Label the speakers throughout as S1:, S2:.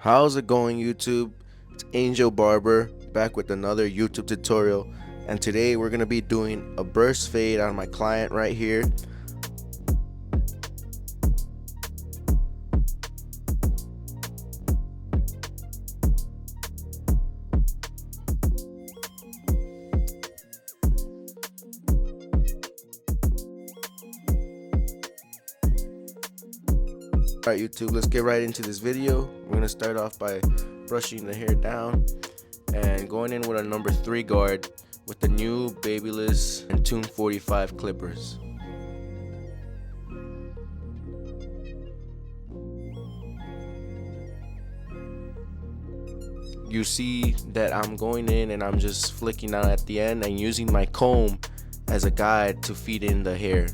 S1: How's it going, YouTube? It's Angel Barber back with another YouTube tutorial, and today we're gonna be doing a burst fade on my client right here. Alright YouTube, let's get right into this video. We're gonna start off by brushing the hair down and going in with a number 3 guard with the new Babyless and Tune 45 clippers. You see that I'm going in and I'm just flicking out at the end and using my comb as a guide to feed in the hair.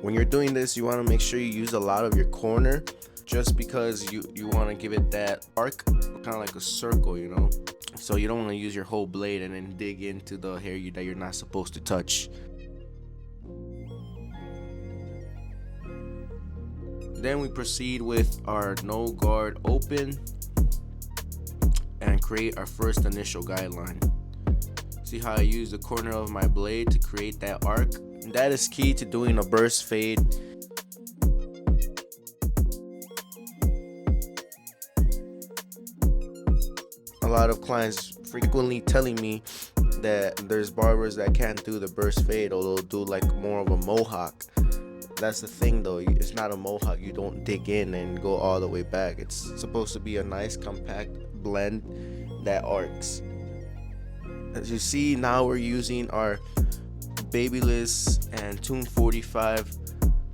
S1: When you're doing this, you want to make sure you use a lot of your corner, just because you want to give it that arc, kind of like a circle, you know. So you don't want to use your whole blade and then dig into the hair that you're not supposed to touch. Then we proceed with our no guard open and create our first initial guideline. See how I use the corner of my blade to create that arc? That is key to doing a burst fade. A lot of clients frequently telling me that there's barbers that can't do the burst fade, or they'll do like more of a mohawk. That's the thing though, it's not a mohawk. You don't dig in and go all the way back. It's supposed to be a nice compact blend that arcs. As you see, now we're using our Babyless and Tune 45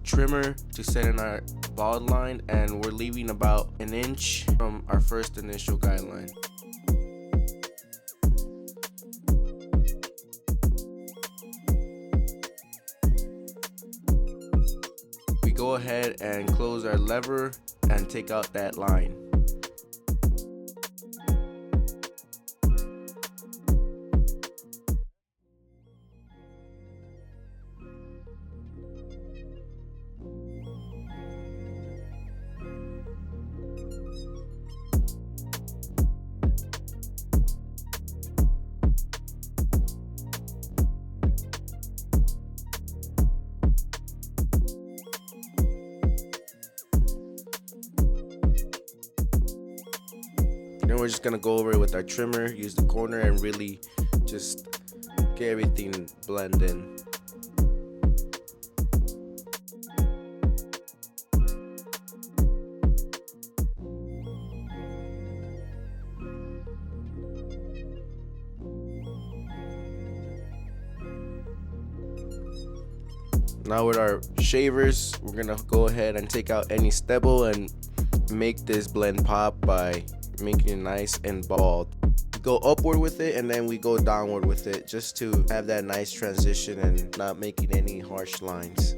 S1: trimmer to set in our bald line, and we're leaving about an inch from our first initial guideline. We go ahead and close our lever and take out that line. Then we're just gonna go over it with our trimmer, use the corner, and really just get everything blend in. Now with our shavers, we're gonna go ahead and take out any stubble and make this blend pop by making it nice and bald. Go upward with it and then we go downward with it, just to have that nice transition and not making any harsh lines.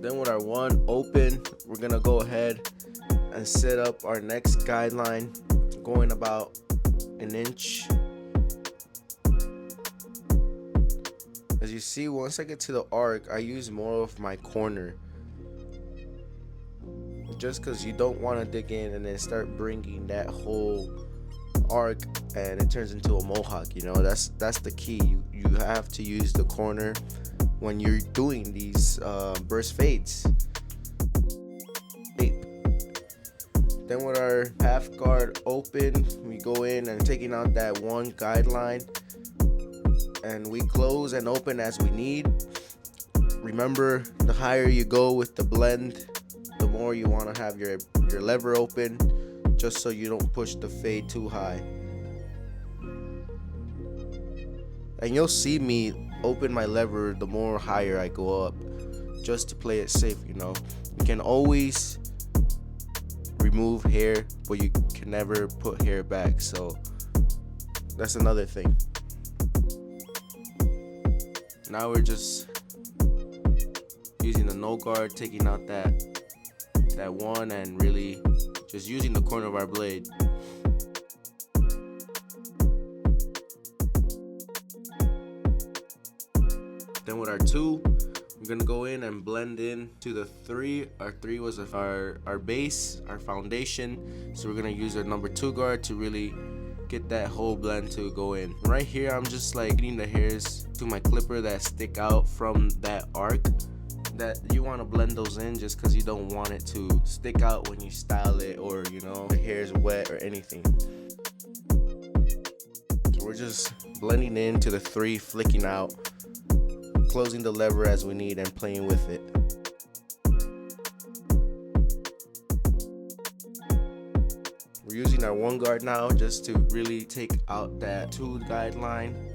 S1: Then with our one open, we're gonna go ahead and set up our next guideline, going about an inch. As you see, once I get to the arc, I use more of my corner, just because you don't want to dig in and then start bringing that whole arc and it turns into a mohawk. You know, that's the key. You have to use the corner when you're doing these burst fades. Then with our half guard open, we go in and taking out that one guideline, and we close and open as we need. Remember, the higher you go with the blend, the more you want to have your lever open, just so you don't push the fade too high. And you'll see me open my lever the more higher I go up, just to play it safe. You know, you can always remove hair, but you can never put hair back, so that's another thing. Now we're just using the no guard, taking out that one, and really just using the corner of our blade. Then with our 2, we're gonna go in and blend in to the 3. Our 3 was our base, our foundation. So we're gonna use our number 2 guard to really get that whole blend to go in. Right here, I'm just like getting the hairs to my clipper that stick out from that arc. That you want to blend those in just because you don't want it to stick out when you style it, or you know, the hair is wet or anything. So we're just blending into the 3, flicking out, closing the lever as we need, and playing with it. We're using our 1 guard now just to really take out that 2 guideline.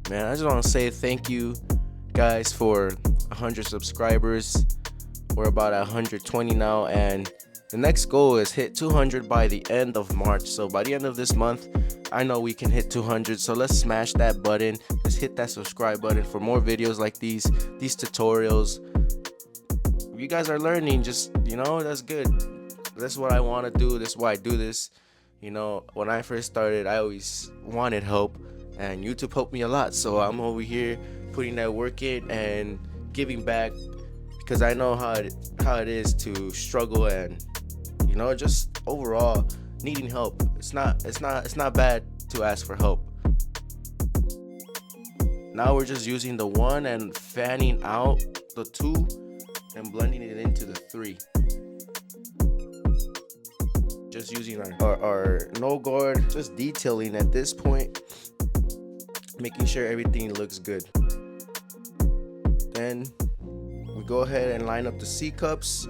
S1: Man, I just want to say thank you guys for 100 subscribers. We're about at 120 now, and the next goal is hit 200 by the end of March. So by the end of this month, I know we can hit 200. So let's smash that button. Let's hit that subscribe button for more videos like these tutorials. If you guys are learning, just, you know, that's good. That's what I want to do. That's why I do this. You know, when I first started, I always wanted help, and YouTube helped me a lot. So I'm over here putting that work in and giving back, because I know how it is to struggle and, you know, just overall needing help. It's not bad to ask for help. Now we're just using the 1 and fanning out the 2 and blending it into the 3. Just using our no guard, just detailing at this point, making sure everything looks good. Then we go ahead and line up the C cups.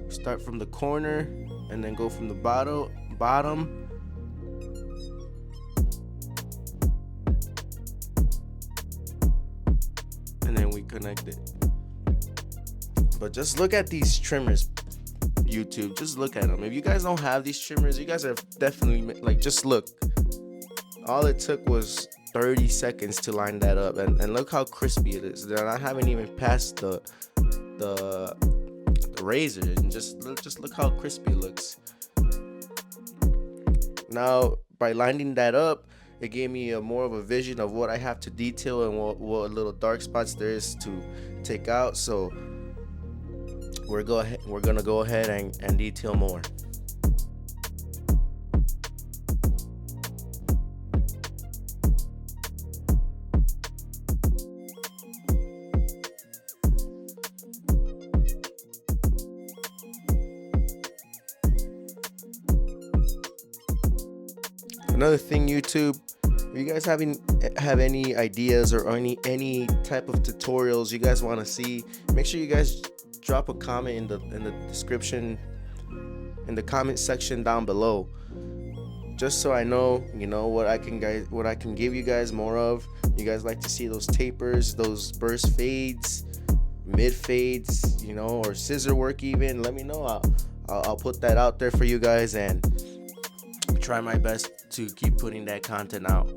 S1: Start from the corner and then go from the bottom. And then we connect it. But just look at these trimmers, YouTube. Just look at them. If you guys don't have these trimmers, you guys are definitely, like, just look. All it took was 30 seconds to line that up, and look how crispy it is. And I haven't even passed the razor, and just look how crispy it looks. Now by lining that up, it gave me more of a vision of what I have to detail and what little dark spots there is to take out. So we're gonna go ahead and detail more. Another thing, YouTube, if you guys have any ideas or any type of tutorials you guys want to see, make sure you guys drop a comment in the description, in the comment section down below, just so I know, you know, what I can give you guys more of. You guys like to see those tapers, those burst fades, mid fades, you know, or scissor work even. Let me know. I'll put that out there for you guys and try my best to keep putting that content out.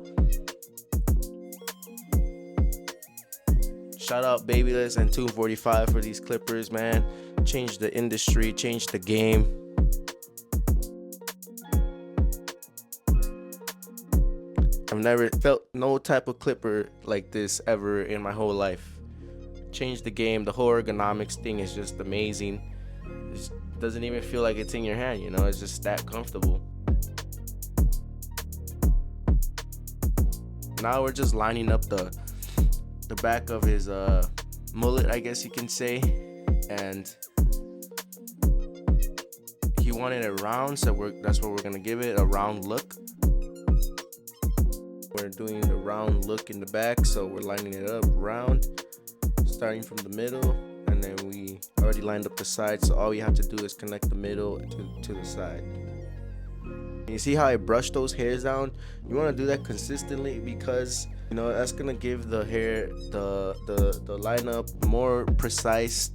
S1: Shout out Babyless and 245 for these clippers, man. Changed the industry, changed the game. I've never felt no type of clipper like this ever in my whole life. Changed the game. The whole ergonomics thing is just amazing. It doesn't even feel like it's in your hand, you know, it's just that comfortable. Now we're just lining up the back of his mullet, I guess you can say, and he wanted it round, so that's what we're gonna give it, a round look. We're doing the round look in the back, so we're lining it up round, starting from the middle, and then we already lined up the side, so all we have to do is connect the middle to the side. You see how I brush those hairs down? You want to do that consistently, because, you know, that's gonna give the hair the lineup more precise,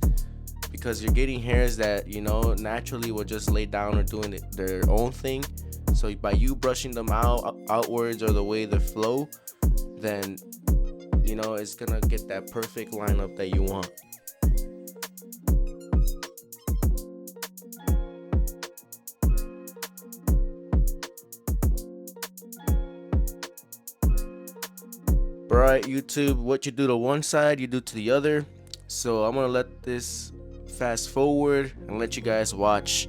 S1: because you're getting hairs that, you know, naturally will just lay down or doing their own thing. So by you brushing them outwards, or the way they flow, then, you know, it's gonna get that perfect lineup that you want. Right, YouTube, what you do to one side, you do to the other. So I'm gonna let this fast forward and let you guys watch.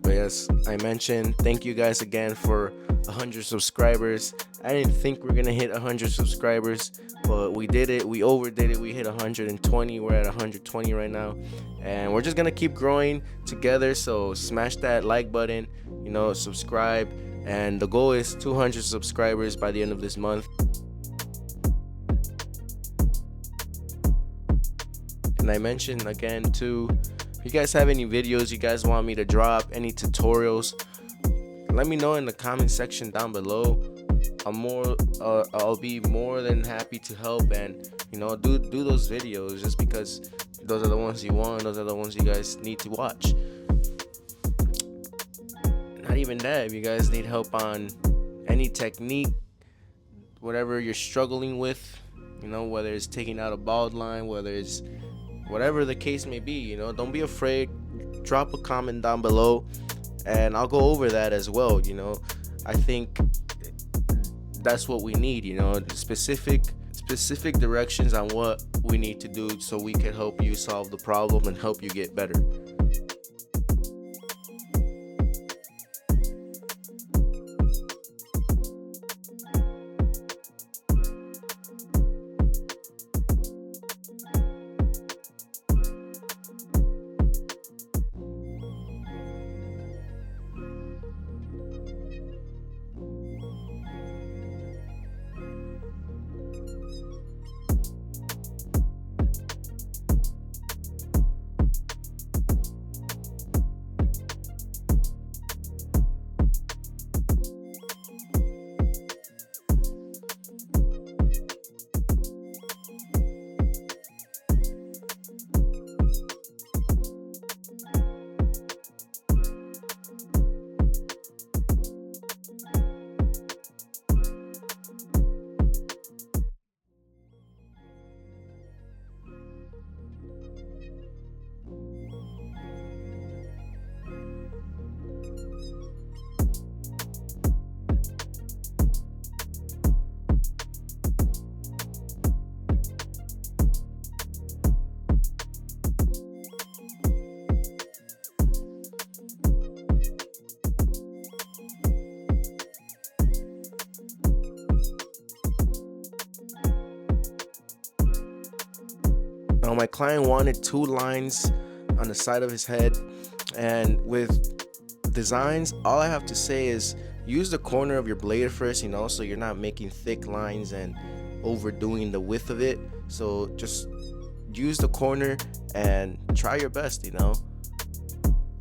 S1: But yes, I mentioned, thank you guys again for 100 subscribers. I didn't think we are gonna hit 100 subscribers, but we did it. We overdid it. We hit 120. We're at 120 right now, and we're just gonna keep growing together. So smash that like button, subscribe, and the goal is 200 subscribers by the end of this month. And I mentioned again too, if you guys have any videos you guys want me to drop, any tutorials, let me know in the comment section down below. I'll be more than happy to help and do those videos, just because those are the ones you want, those are the ones you guys need to watch. Not even that, if you guys need help on any technique, whatever you're struggling with, whether it's taking out a bald line, whether it's whatever the case may be, don't be afraid. Drop a comment down below and I'll go over that as well. I think that's what we need, specific directions on what we need to do so we can help you solve the problem and help you get better. Now my client wanted 2 lines on the side of his head, and with designs, all I have to say is use the corner of your blade first, so you're not making thick lines and overdoing the width of it. So just use the corner and try your best.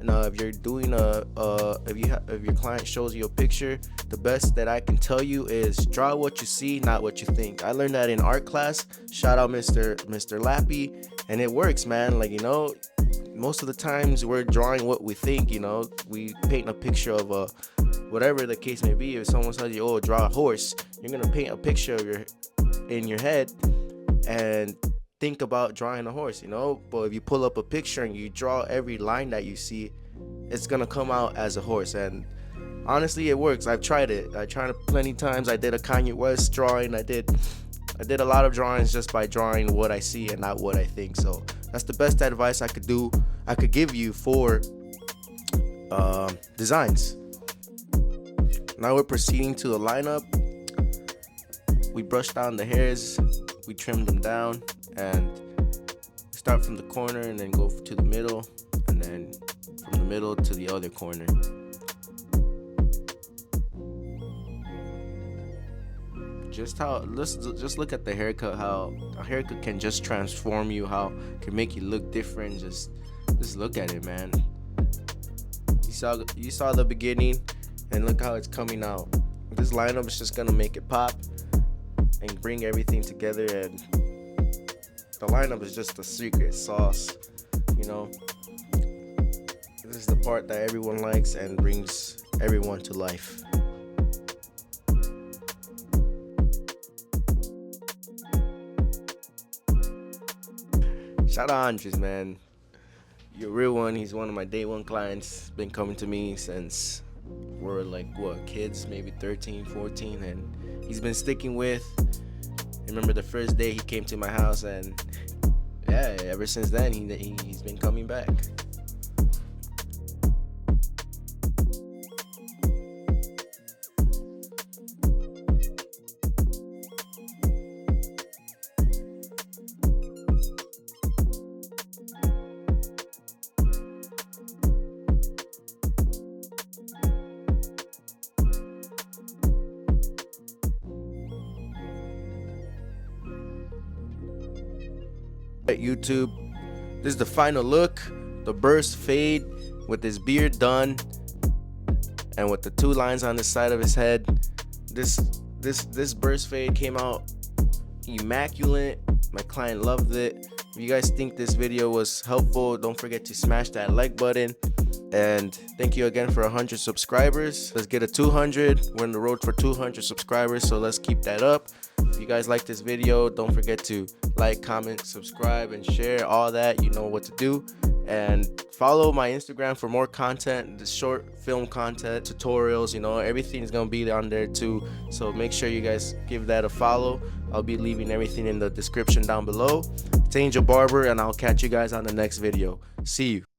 S1: Now if you're doing if your client shows you a picture, the best that I can tell you is draw what you see, not what you think. I learned that in art class. Shout out Mr. Lappy, and it works, man. Most of the times we're drawing what we think. We paint a picture of whatever the case may be. If someone tells you, draw a horse, you're gonna paint a picture in your head and think about drawing a horse, but if you pull up a picture and you draw every line that you see, it's gonna come out as a horse. And honestly, it works. I've tried it. I tried it plenty times. I did a Kanye West drawing. I did a lot of drawings just by drawing what I see and not what I think. So that's the best advice I could give you for designs. Now we're proceeding to the lineup. We brushed down the hairs, we trimmed them down, and start from the corner and then go to the middle, and then from the middle to the other corner. Just look at the haircut, how a haircut can just transform you, how it can make you look different. Just look at it, man. You saw the beginning, and look how it's coming out. This lineup is just gonna make it pop and bring everything together, and the lineup is just the secret sauce. This This is the part that everyone likes and brings everyone to life. Shout out Andres, man. You're a real one. He's one of my day one clients. Been coming to me since we're like kids, maybe 13, 14, and he's been sticking with. I remember the first day he came to my house, and yeah, ever since then he's been coming back. At YouTube, this is the final look, the burst fade with his beard done and with the 2 lines on the side of his head. This burst fade came out immaculate. My client loved it. If you guys think this video was helpful, don't forget to smash that like button. And thank you again for 100 subscribers. Let's get a 200. We're on the road for 200 subscribers, so let's keep that up. If you guys like this video, don't forget to like, comment, subscribe, and share. All that, you know what to do. And follow my Instagram for more content, the short film content, tutorials, you know, everything's gonna be on there too. So make sure you guys give that a follow. I'll be leaving everything in the description down below. It's Angel Barber, and I'll catch you guys on the next video. See you.